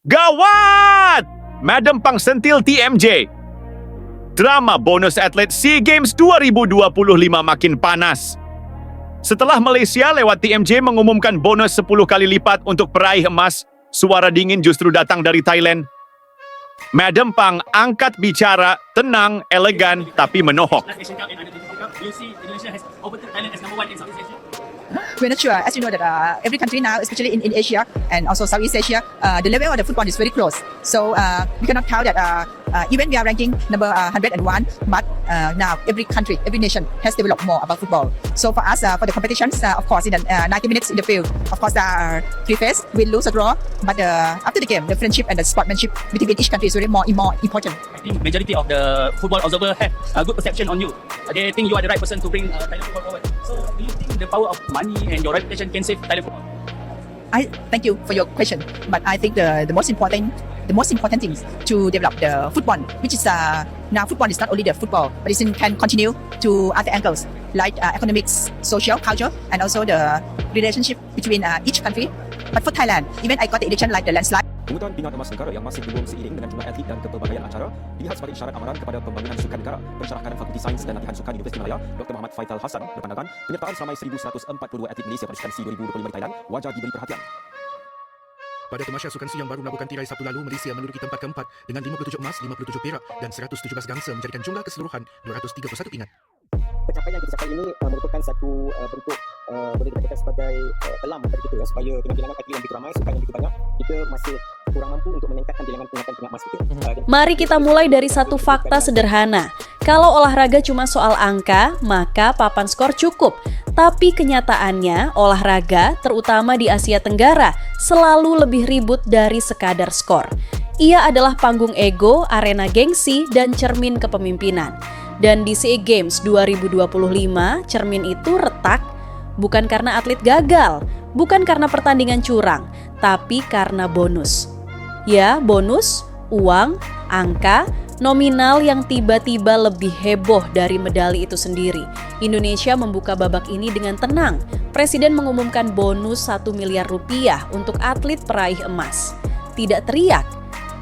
Gawat! Madam Pang sentil TMJ. Drama bonus atlet SEA Games 2025 makin panas. Setelah Malaysia lewat TMJ mengumumkan bonus 10 kali lipat untuk peraih emas, suara dingin justru datang dari Thailand. Madam Pang angkat bicara, tenang, elegan, tapi menohok. We're not sure. As you know that every country now, especially in Asia and also Southeast Asia, the level of the football is very close. So we cannot count that even we are ranking number 101, but now every country, every nation has developed more about football. So for us, for the competitions, of course, in the 90 minutes in the field, of course, there are three phases, win, lose, or draw. But after the game, the friendship and the sportsmanship between each country is really more important. I think majority of the football observer have a good perception on you. They think you are the right person to bring Thailand football forward. So do you think the power of money and your reputation can save Thailand football? I thank you for your question, but I think the most important thing to develop the football, which is now football is not only the football, but it can continue to other angles like economics, social, culture, and also the relationship between each country. But for Thailand, even I got the edition like the landslide. Pungutan pingat emas negara yang masih belum seiring dengan jumlah atlet dan kepelbagaian acara dilihat sebagai isyarat amaran kepada pembangunan sukan negara. Pensyarah kanan Fakulti Sains dan Latihan Sukan Universiti Malaya, Dr. Muhammad Faisal Hassan berpandangan penyertaan seramai 1,142 atlet Malaysia pada Sukan SEA 2025 di Thailand wajar diberi perhatian. Pada Tamasya Sukan SEA yang baru melakukan tirai Sabtu lalu, Malaysia menduduki tempat keempat dengan 57 emas, 57 perak dan 117 gangsa menjadikan jumlah keseluruhan 231 pingat. Pencapaian kita capai ini merupakan satu bentuk boleh dikatakan sebagai pelam kepada kita ya, supaya dengan bilangan atlet yang begitu ramai, sukan yang begitu banyak, kita masih kurang mampu untuk meningkatkan bilangan pingat emas kita. Mari kita mulai dari satu fakta sederhana. Kalau olahraga cuma soal angka, maka papan skor cukup. Tapi kenyataannya, olahraga, terutama di Asia Tenggara, selalu lebih ribut dari sekadar skor. Ia adalah panggung ego, arena gengsi, dan cermin kepemimpinan. Dan di SEA Games 2025, cermin itu retak bukan karena atlet gagal, bukan karena pertandingan curang, tapi karena bonus. Ya, bonus, uang, angka, nominal yang tiba-tiba lebih heboh dari medali itu sendiri. Indonesia membuka babak ini dengan tenang. Presiden mengumumkan bonus 1 miliar rupiah untuk atlet peraih emas. Tidak teriak,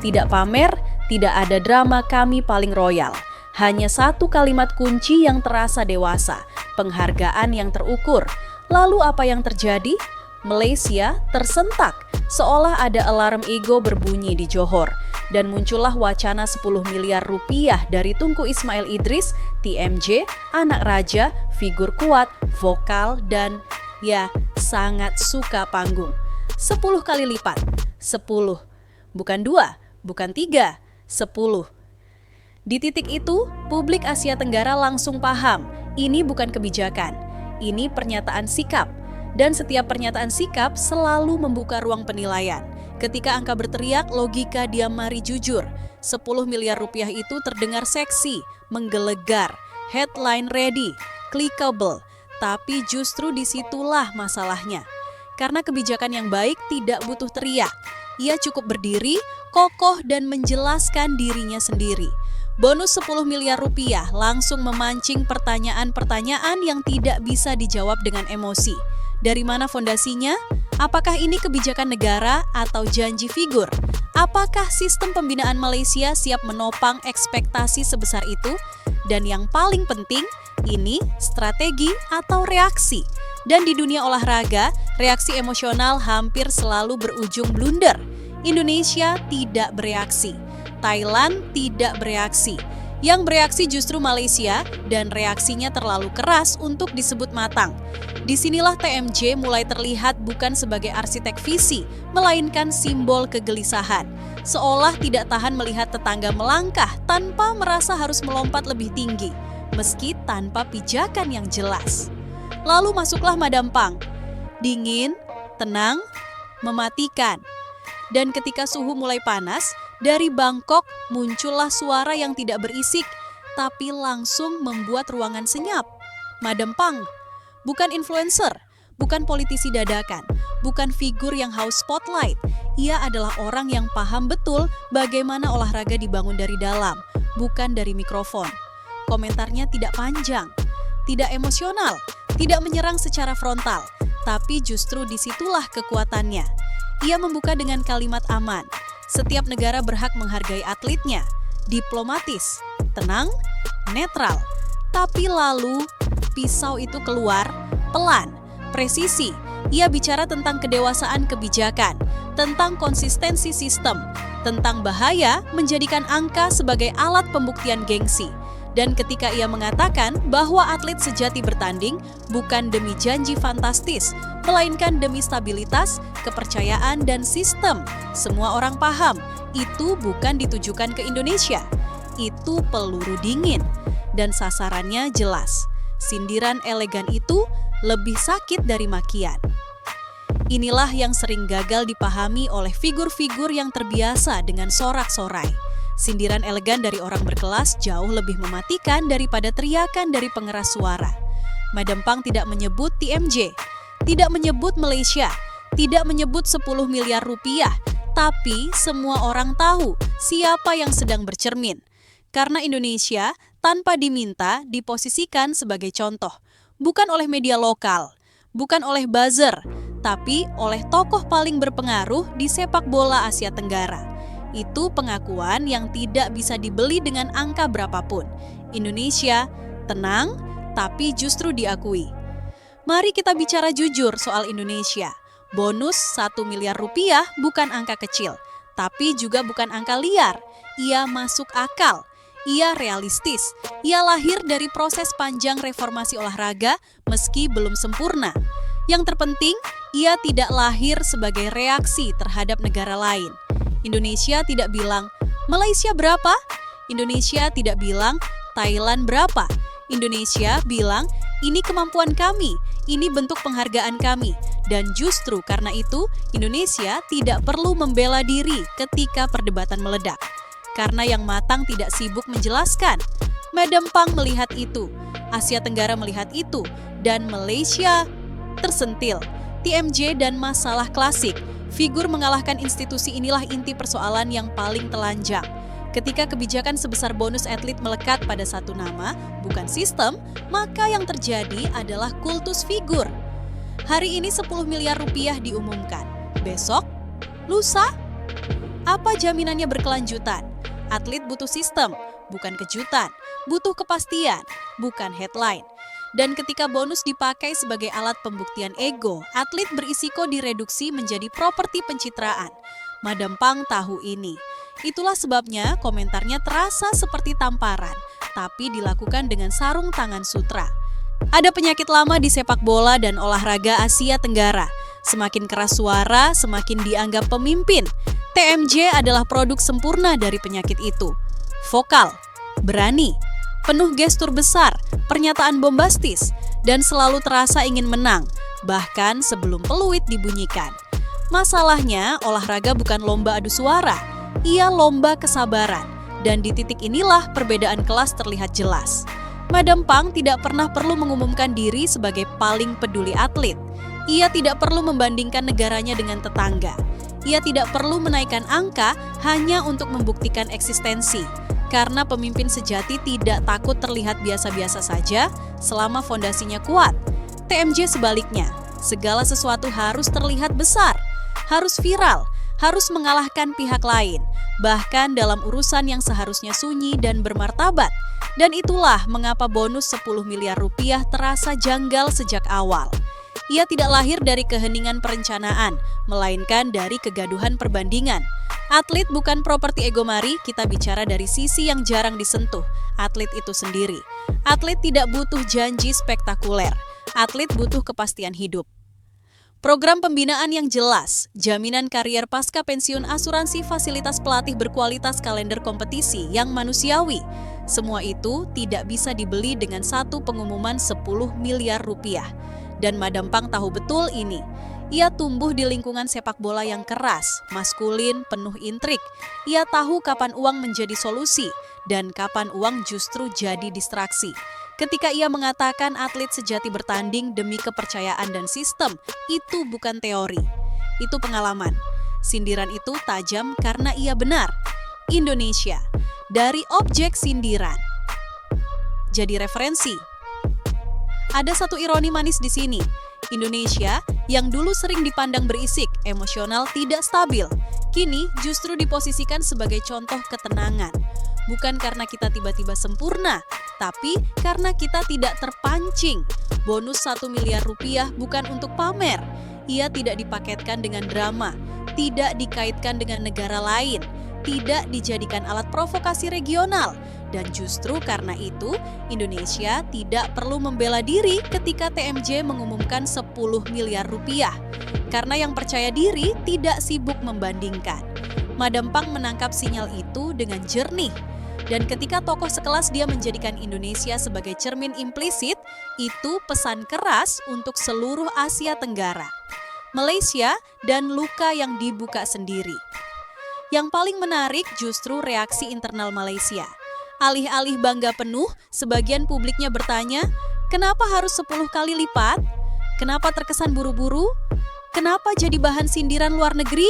tidak pamer, tidak ada drama kami paling royal. Hanya satu kalimat kunci yang terasa dewasa, penghargaan yang terukur. Lalu apa yang terjadi? Malaysia tersentak, seolah ada alarm ego berbunyi di Johor. Dan muncullah wacana 10 miliar rupiah dari Tunku Ismail Idris, TMJ, anak raja, figur kuat, vokal, dan ya sangat suka panggung. 10 kali lipat, 10. Bukan 2, bukan 3, 10. Di titik itu, publik Asia Tenggara langsung paham, ini bukan kebijakan, ini pernyataan sikap. Dan setiap pernyataan sikap selalu membuka ruang penilaian. Ketika angka berteriak, logika diam mari jujur. 10 miliar rupiah itu terdengar seksi, menggelegar, headline ready, clickable. Tapi justru disitulah masalahnya. Karena kebijakan yang baik tidak butuh teriak. Ia cukup berdiri, kokoh dan menjelaskan dirinya sendiri. Bonus 10 miliar rupiah langsung memancing pertanyaan-pertanyaan yang tidak bisa dijawab dengan emosi. Dari mana fondasinya? Apakah ini kebijakan negara atau janji figur? Apakah sistem pembinaan Malaysia siap menopang ekspektasi sebesar itu? Dan yang paling penting, ini strategi atau reaksi. Dan di dunia olahraga, reaksi emosional hampir selalu berujung blunder. Indonesia tidak bereaksi. Thailand tidak bereaksi. Yang bereaksi justru Malaysia dan reaksinya terlalu keras untuk disebut matang. Disinilah TMJ mulai terlihat bukan sebagai arsitek visi, melainkan simbol kegelisahan. Seolah tidak tahan melihat tetangga melangkah tanpa merasa harus melompat lebih tinggi, meski tanpa pijakan yang jelas. Lalu masuklah Madam Pang. Dingin, tenang, mematikan. Dan ketika suhu mulai panas, dari Bangkok muncullah suara yang tidak berisik, tapi langsung membuat ruangan senyap. Madam Pang, bukan influencer, bukan politisi dadakan, bukan figur yang haus spotlight. Ia adalah orang yang paham betul bagaimana olahraga dibangun dari dalam, bukan dari mikrofon. Komentarnya tidak panjang, tidak emosional, tidak menyerang secara frontal, tapi justru disitulah kekuatannya. Ia membuka dengan kalimat aman. Setiap negara berhak menghargai atletnya, diplomatis, tenang, netral. Tapi lalu pisau itu keluar pelan, presisi. Ia bicara tentang kedewasaan kebijakan, tentang konsistensi sistem, tentang bahaya menjadikan angka sebagai alat pembuktian gengsi. Dan ketika ia mengatakan bahwa atlet sejati bertanding bukan demi janji fantastis, melainkan demi stabilitas, kepercayaan, dan sistem, semua orang paham itu bukan ditujukan ke Indonesia. Itu peluru dingin. Dan sasarannya jelas. Sindiran elegan itu lebih sakit dari makian. Inilah yang sering gagal dipahami oleh figur-figur yang terbiasa dengan sorak-sorai. Sindiran elegan dari orang berkelas jauh lebih mematikan daripada teriakan dari pengeras suara. Madam Pang tidak menyebut TMJ, tidak menyebut Malaysia, tidak menyebut 10 miliar rupiah, tapi semua orang tahu siapa yang sedang bercermin. Karena Indonesia tanpa diminta diposisikan sebagai contoh, bukan oleh media lokal, bukan oleh buzzer, tapi oleh tokoh paling berpengaruh di sepak bola Asia Tenggara. Itu pengakuan yang tidak bisa dibeli dengan angka berapapun. Indonesia tenang, tapi justru diakui. Mari kita bicara jujur soal Indonesia. Bonus 1 miliar rupiah bukan angka kecil, tapi juga bukan angka liar. Ia masuk akal, ia realistis, ia lahir dari proses panjang reformasi olahraga meski belum sempurna. Yang terpenting, ia tidak lahir sebagai reaksi terhadap negara lain. Indonesia tidak bilang, Malaysia berapa? Indonesia tidak bilang, Thailand berapa? Indonesia bilang, ini kemampuan kami, ini bentuk penghargaan kami. Dan justru karena itu, Indonesia tidak perlu membela diri ketika perdebatan meledak. Karena yang matang tidak sibuk menjelaskan. Madam Pang melihat itu, Asia Tenggara melihat itu, dan Malaysia tersentil. TMJ dan masalah klasik. Figur mengalahkan institusi inilah inti persoalan yang paling telanjang. Ketika kebijakan sebesar bonus atlet melekat pada satu nama, bukan sistem, maka yang terjadi adalah kultus figur. Hari ini 10 miliar rupiah diumumkan. Besok? Lusa? Apa jaminannya berkelanjutan? Atlet butuh sistem, bukan kejutan. Butuh kepastian, bukan headline. Dan ketika bonus dipakai sebagai alat pembuktian ego, atlet berisiko direduksi menjadi properti pencitraan. Madam Pang tahu ini. Itulah sebabnya komentarnya terasa seperti tamparan, tapi dilakukan dengan sarung tangan sutra. Ada penyakit lama di sepak bola dan olahraga Asia Tenggara. Semakin keras suara, semakin dianggap pemimpin. TMJ adalah produk sempurna dari penyakit itu. Vokal, berani, penuh gestur besar, pernyataan bombastis, dan selalu terasa ingin menang, bahkan sebelum peluit dibunyikan. Masalahnya, olahraga bukan lomba adu suara, ia lomba kesabaran, dan di titik inilah perbedaan kelas terlihat jelas. Madam Pang tidak pernah perlu mengumumkan diri sebagai paling peduli atlet. Ia tidak perlu membandingkan negaranya dengan tetangga. Ia tidak perlu menaikkan angka hanya untuk membuktikan eksistensi. Karena pemimpin sejati tidak takut terlihat biasa-biasa saja selama fondasinya kuat. TMJ sebaliknya, segala sesuatu harus terlihat besar, harus viral, harus mengalahkan pihak lain, bahkan dalam urusan yang seharusnya sunyi dan bermartabat. Dan itulah mengapa bonus 10 miliar rupiah terasa janggal sejak awal. Ia tidak lahir dari keheningan perencanaan, melainkan dari kegaduhan perbandingan. Atlet bukan properti ego, mari kita bicara dari sisi yang jarang disentuh, atlet itu sendiri. Atlet tidak butuh janji spektakuler, atlet butuh kepastian hidup. Program pembinaan yang jelas, jaminan karier pasca pensiun, asuransi, fasilitas pelatih berkualitas, kalender kompetisi yang manusiawi. Semua itu tidak bisa dibeli dengan satu pengumuman 10 miliar rupiah. Dan Madam Pang tahu betul ini. Ia tumbuh di lingkungan sepak bola yang keras, maskulin, penuh intrik. Ia tahu kapan uang menjadi solusi dan kapan uang justru jadi distraksi. Ketika ia mengatakan atlet sejati bertanding demi kepercayaan dan sistem, itu bukan teori, itu pengalaman. Sindiran itu tajam karena ia benar. Indonesia, dari objek sindiran, jadi referensi. Ada satu ironi manis di sini. Indonesia yang dulu sering dipandang berisik, emosional, tidak stabil, kini justru diposisikan sebagai contoh ketenangan. Bukan karena kita tiba-tiba sempurna, tapi karena kita tidak terpancing. Bonus 1 miliar rupiah bukan untuk pamer. Ia tidak dipaketkan dengan drama, tidak dikaitkan dengan negara lain, tidak dijadikan alat provokasi regional. Dan justru karena itu, Indonesia tidak perlu membela diri ketika TMJ mengumumkan 10 miliar rupiah. Karena yang percaya diri tidak sibuk membandingkan. Madam Pang menangkap sinyal itu dengan jernih. Dan ketika tokoh sekelas dia menjadikan Indonesia sebagai cermin implisit, itu pesan keras untuk seluruh Asia Tenggara. Malaysia dan luka yang dibuka sendiri. Yang paling menarik justru reaksi internal Malaysia. Alih-alih bangga penuh, sebagian publiknya bertanya, kenapa harus 10 kali lipat? Kenapa terkesan buru-buru? Kenapa jadi bahan sindiran luar negeri?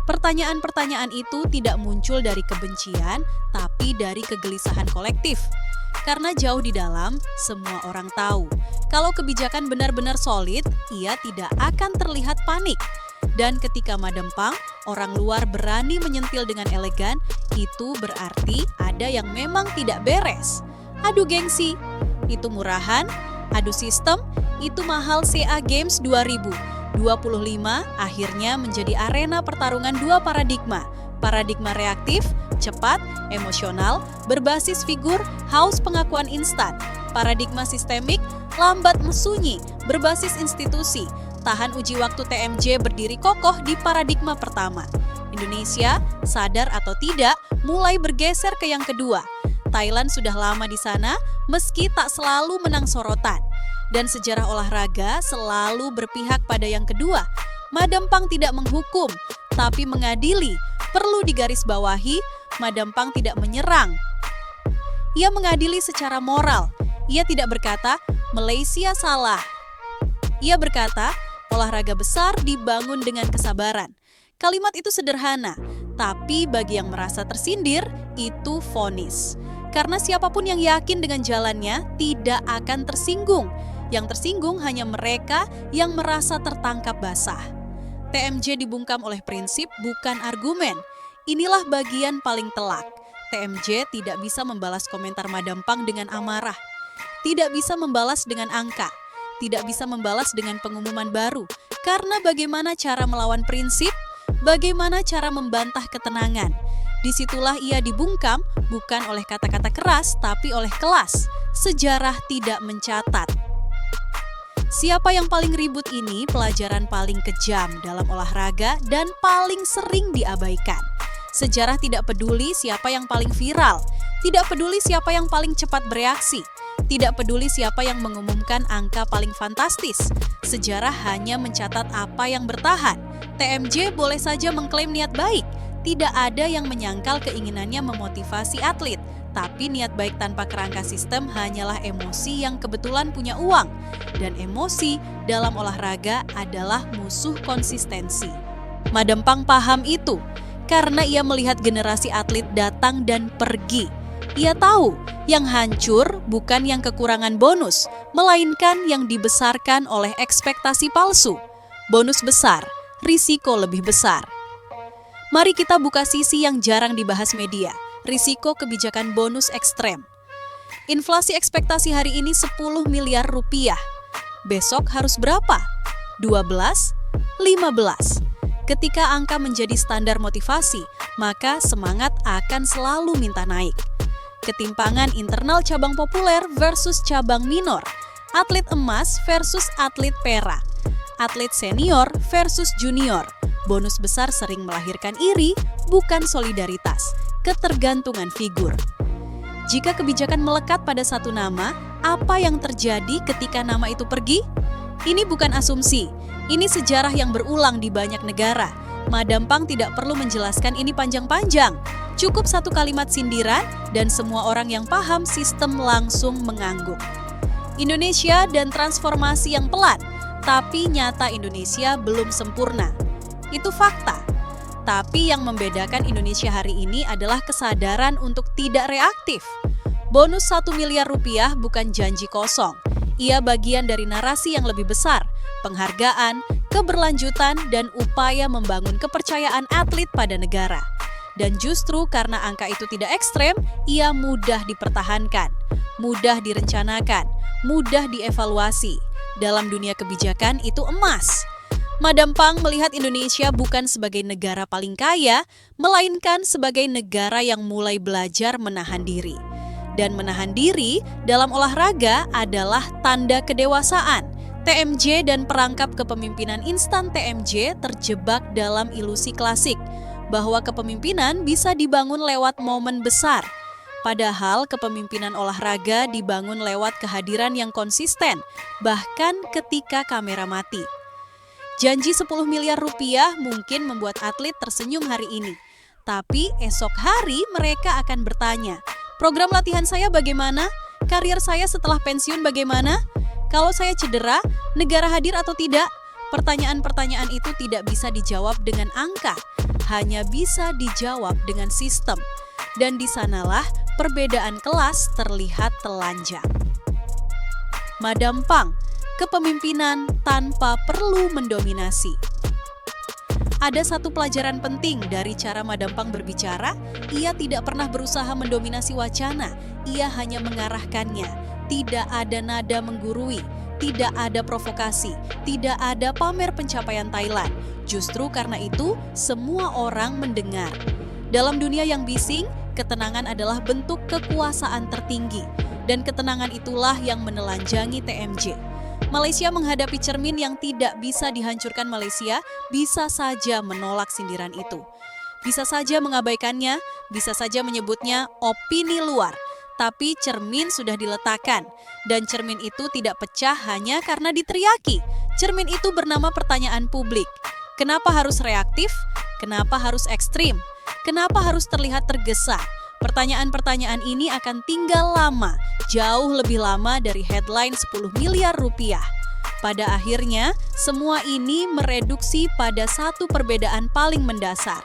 Pertanyaan-pertanyaan itu tidak muncul dari kebencian, tapi dari kegelisahan kolektif. Karena jauh di dalam, semua orang tahu, kalau kebijakan benar-benar solid, ia tidak akan terlihat panik. Dan ketika Madam Pang, orang luar berani menyentil dengan elegan, itu berarti ada yang memang tidak beres. Adu gengsi, itu murahan. Adu sistem, itu mahal. CA Games 2025 akhirnya menjadi arena pertarungan dua paradigma. Paradigma reaktif, cepat, emosional, berbasis figur, haus pengakuan instan. Paradigma sistemik, lambat mesunyi, berbasis institusi. Tahan uji waktu TMJ berdiri kokoh di paradigma pertama. Indonesia, sadar atau tidak, mulai bergeser ke yang kedua. Thailand sudah lama di sana, meski tak selalu menang sorotan. Dan sejarah olahraga selalu berpihak pada yang kedua. Madam Pang tidak menghukum, tapi mengadili. Perlu digarisbawahi, Madam Pang tidak menyerang. Ia mengadili secara moral. Ia tidak berkata, Malaysia salah. Ia berkata, olahraga besar dibangun dengan kesabaran. Kalimat itu sederhana, tapi bagi yang merasa tersindir, itu vonis. Karena siapapun yang yakin dengan jalannya tidak akan tersinggung. Yang tersinggung hanya mereka yang merasa tertangkap basah. TMJ dibungkam oleh prinsip, bukan argumen. Inilah bagian paling telak. TMJ tidak bisa membalas komentar Madam Pang dengan amarah. Tidak bisa membalas dengan angka. Tidak bisa membalas dengan pengumuman baru. Karena bagaimana cara melawan prinsip? Bagaimana cara membantah ketenangan? Disitulah ia dibungkam, bukan oleh kata-kata keras, tapi oleh kelas. Sejarah tidak mencatat. Siapa yang paling ribut ini pelajaran paling kejam dalam olahraga dan paling sering diabaikan. Sejarah tidak peduli siapa yang paling viral, tidak peduli siapa yang paling cepat bereaksi, tidak peduli siapa yang mengumumkan angka paling fantastis. Sejarah hanya mencatat apa yang bertahan. TMJ boleh saja mengklaim niat baik, tidak ada yang menyangkal keinginannya memotivasi atlet. Tapi niat baik tanpa kerangka sistem hanyalah emosi yang kebetulan punya uang. Dan emosi dalam olahraga adalah musuh konsistensi. Madam Pang paham itu, karena ia melihat generasi atlet datang dan pergi. Ia tahu, yang hancur bukan yang kekurangan bonus, melainkan yang dibesarkan oleh ekspektasi palsu. Bonus besar, risiko lebih besar. Mari kita buka sisi yang jarang dibahas media. Risiko kebijakan bonus ekstrem. Inflasi ekspektasi hari ini 10 miliar rupiah. Besok harus berapa? 12? 15? Ketika angka menjadi standar motivasi, maka semangat akan selalu minta naik. Ketimpangan internal cabang populer versus cabang minor. Atlet emas versus atlet perak. Atlet senior versus junior. Bonus besar sering melahirkan iri, bukan solidaritas. Ketergantungan figur. Jika kebijakan melekat pada satu nama, apa yang terjadi ketika nama itu pergi? Ini bukan asumsi, ini sejarah yang berulang di banyak negara. Madam Pang tidak perlu menjelaskan ini panjang-panjang. Cukup satu kalimat sindiran dan semua orang yang paham sistem langsung mengangguk. Indonesia dan transformasi yang pelan, tapi nyata Indonesia belum sempurna. Itu fakta. Tapi yang membedakan Indonesia hari ini adalah kesadaran untuk tidak reaktif. Bonus 1 miliar rupiah bukan janji kosong. Ia bagian dari narasi yang lebih besar, penghargaan, keberlanjutan, dan upaya membangun kepercayaan atlet pada negara. Dan justru karena angka itu tidak ekstrem, ia mudah dipertahankan, mudah direncanakan, mudah dievaluasi. Dalam dunia kebijakan itu emas. Madam Pang melihat Indonesia bukan sebagai negara paling kaya, melainkan sebagai negara yang mulai belajar menahan diri. Dan menahan diri dalam olahraga adalah tanda kedewasaan. TMJ dan perangkap kepemimpinan instan TMJ terjebak dalam ilusi klasik, bahwa kepemimpinan bisa dibangun lewat momen besar. Padahal kepemimpinan olahraga dibangun lewat kehadiran yang konsisten, bahkan ketika kamera mati. Janji 10 miliar rupiah mungkin membuat atlet tersenyum hari ini. Tapi esok hari mereka akan bertanya, program latihan saya bagaimana? Karier saya setelah pensiun bagaimana? Kalau saya cedera, negara hadir atau tidak? Pertanyaan-pertanyaan itu tidak bisa dijawab dengan angka, hanya bisa dijawab dengan sistem. Dan di sanalah perbedaan kelas terlihat telanjang. Madam Pang, kepemimpinan tanpa perlu mendominasi. Ada satu pelajaran penting dari cara Madam Pang berbicara, ia tidak pernah berusaha mendominasi wacana, ia hanya mengarahkannya. Tidak ada nada menggurui, tidak ada provokasi, tidak ada pamer pencapaian Thailand. Justru karena itu, semua orang mendengar. Dalam dunia yang bising, ketenangan adalah bentuk kekuasaan tertinggi. Dan ketenangan itulah yang menelanjangi TMJ. Malaysia menghadapi cermin yang tidak bisa dihancurkan Malaysia, bisa saja menolak sindiran itu. Bisa saja mengabaikannya, bisa saja menyebutnya opini luar. Tapi cermin sudah diletakkan, dan cermin itu tidak pecah hanya karena diteriaki. Cermin itu bernama pertanyaan publik. Kenapa harus reaktif? Kenapa harus ekstrim? Kenapa harus terlihat tergesa? Pertanyaan-pertanyaan ini akan tinggal lama, jauh lebih lama dari headline 10 miliar rupiah. Pada akhirnya, semua ini mereduksi pada satu perbedaan paling mendasar.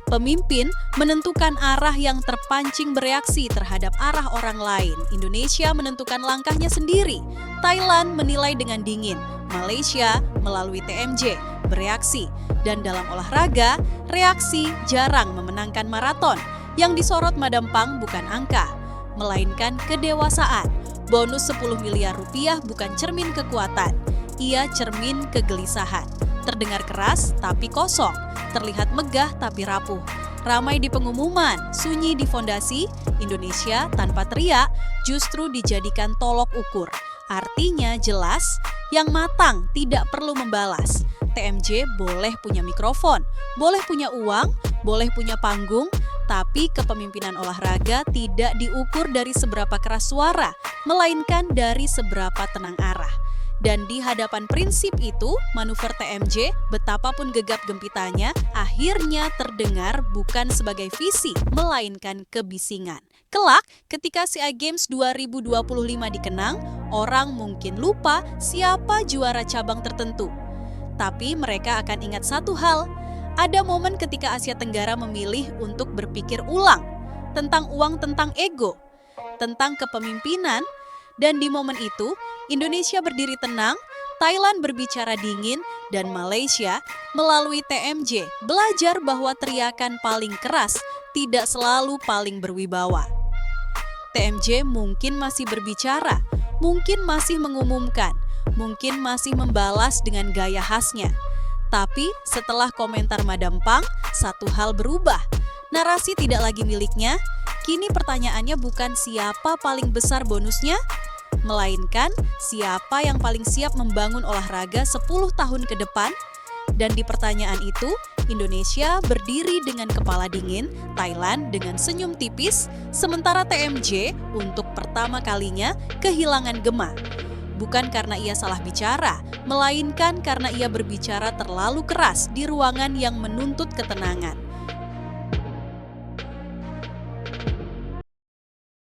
Pemimpin menentukan arah yang terpancing bereaksi terhadap arah orang lain. Indonesia menentukan langkahnya sendiri. Thailand menilai dengan dingin. Malaysia melalui TMJ bereaksi. Dan dalam olahraga, reaksi jarang memenangkan maraton. Yang disorot Madam Pang bukan angka, melainkan kedewasaan. Bonus 10 miliar rupiah bukan cermin kekuatan. Ia cermin kegelisahan. Terdengar keras tapi kosong, terlihat megah tapi rapuh. Ramai di pengumuman, sunyi di fondasi, Indonesia tanpa teriak justru dijadikan tolok ukur. Artinya jelas, yang matang tidak perlu membalas. TMJ boleh punya mikrofon, boleh punya uang, boleh punya panggung, tapi kepemimpinan olahraga tidak diukur dari seberapa keras suara, melainkan dari seberapa tenang arah. Dan di hadapan prinsip itu, manuver TMJ, betapapun gegap gempitanya, akhirnya terdengar bukan sebagai visi, melainkan kebisingan. Kelak, ketika SEA Games 2025 dikenang, orang mungkin lupa siapa juara cabang tertentu. Tapi mereka akan ingat satu hal, ada momen ketika Asia Tenggara memilih untuk berpikir ulang tentang uang, tentang ego, tentang kepemimpinan, dan di momen itu, Indonesia berdiri tenang, Thailand berbicara dingin, dan Malaysia melalui TMJ belajar bahwa teriakan paling keras tidak selalu paling berwibawa. TMJ mungkin masih berbicara, mungkin masih mengumumkan, mungkin masih membalas dengan gaya khasnya. Tapi setelah komentar Madam Pang, satu hal berubah. Narasi tidak lagi miliknya, kini pertanyaannya bukan siapa paling besar bonusnya, melainkan siapa yang paling siap membangun olahraga 10 tahun ke depan. Dan di pertanyaan itu, Indonesia berdiri dengan kepala dingin, Thailand dengan senyum tipis, sementara TMJ untuk pertama kalinya kehilangan gema. Bukan karena ia salah bicara, melainkan karena ia berbicara terlalu keras di ruangan yang menuntut ketenangan.